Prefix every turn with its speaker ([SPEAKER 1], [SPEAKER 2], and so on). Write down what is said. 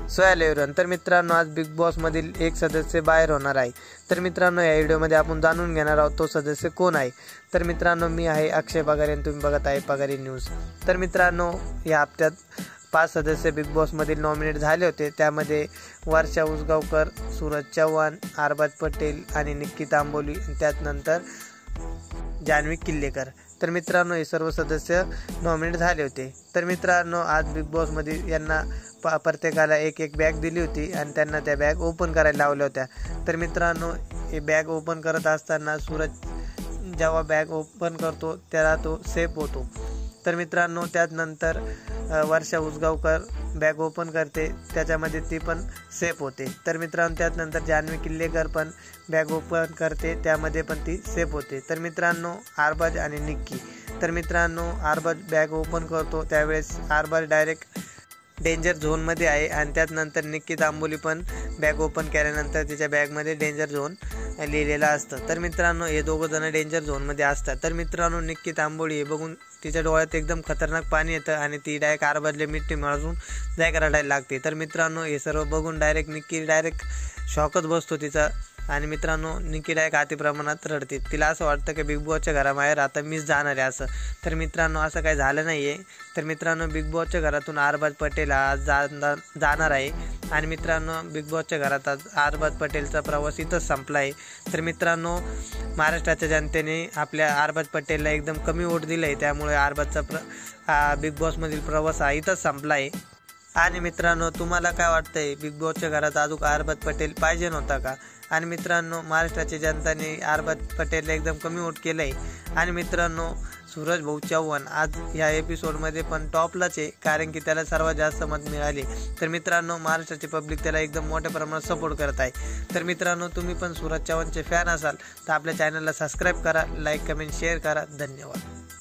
[SPEAKER 1] So hello everyone, तर मित्रांनो आज बिग बॉस मधील एक सदस्य बाहेर होणार आहे। तर मित्रांनो या व्हिडिओमध्ये आपण जाणून घेणार आहोत तो सदस्य कोण आहे। तर मित्रांनो मी आहे अक्षय पगारे आणि तुम्ही बघत आहे पगारी न्यूज। तर मित्रांनो या हप्त्यात 5 सदस्य बिग बॉस मधील नॉमिनेट झाले होते। त्यामध्ये वर्षा उसगावकर, सूरज चव्हाण, अरबाज पटेल आणि निक्की तांबोली, त्यानंतर जान्हवी किल्लेकर। तर मित्रांनो हे सर्व सदस्य नॉमिनेट झाले होते। तर मित्रांनो आज बिग बॉस मध्ये यांना प्रत्येकाला एक बॅग दिली होती आणि त्यांना त्या बॅग ओपन करायला लावल्या होत्या। तर मित्रांनो हे बॅग ओपन करत असताना सूरज जेव्हा बॅग ओपन करतो त्याला तो सेफ होतो। तर मित्रांनो त्यानंतर वर्षा उसगावकर बॅग ओपन करते, त्याच्यामध्ये ती पण सेफ होते। तर मित्रांनो त्यानंतर जान्हवी किल्लेकर पण बॅग ओपन करते, त्यामध्ये पण ती सेफ होते। तर मित्रांनो अरबाज आणि निक्की, तर मित्रांनो अरबाज बॅग ओपन करतो त्यावेळेस अरबाज डायरेक्ट डेंजर झोनमध्ये आहे आणि त्यानंतर निक्की तांबोली पण बॅग ओपन केल्यानंतर तिच्या बॅगमध्ये डेंजर झोन लिहिलेलं असतं। तर मित्रांनो हे दोघं जण डेंजर झोनमध्ये असतात। तर मित्रांनो निक्की तांबोली हे बघून तिच्या डोळ्यात एकदम खतरनाक पाणी येतं आणि ती डायरेक्ट अरबाजले मिठी मारून रडायला लागते। तर मित्रांनो हे सर्व बघून निक्की डायरेक्ट शॉकच बसतो तिचा आणि मित्रांनो निक्की डायरेक्ट अति प्रमाणात रडते। तिला असं वाटतं की बिग बॉसच्या घराबाहेर आता मीच जाणार आहे असं। तर मित्रांनो असं काही झालं नाही आहे। तर मित्रांनो बिग बॉसच्या घरातून अरबाज पटेल आज जाणार आहे आणि मित्रांनो बिग बॉसच्या घरात आज अरबाज पटेलचा प्रवास इथंच संपला आहे। तर मित्रांनो महाराष्ट्राच्या जनतेने आपल्या अरबाज पटेलला एकदम कमी वोट दिलं आहे, त्यामुळे अरबाजचा बिग बॉसमधील प्रवास हा इथंच संपला आहे। आणि मित्रांनो तुम्हाला काय वाटतंय, बिग बॉसच्या घरात अजून अरबाज पटेल पाहिजे नव्हता का? आणि मित्रांनो महाराष्ट्राच्या जनतेने अरबाज पटेलला एकदम कमी वोट केलं आहे आणि मित्रांनो सूरज भाऊ चव्हाण आज ह्या एपिसोडमध्ये पण टॉपलाच आहे, कारण की त्याला सर्वात जास्त मत मिळाले। तर मित्रांनो महाराष्ट्राची पब्लिक त्याला एकदम मोठ्या प्रमाणात सपोर्ट करत आहे। तर मित्रांनो तुम्ही पण सूरज चव्हाणचे फॅन असाल तर आपल्या चॅनलला सबस्क्राईब करा, लाईक कमेंट शेअर करा। धन्यवाद।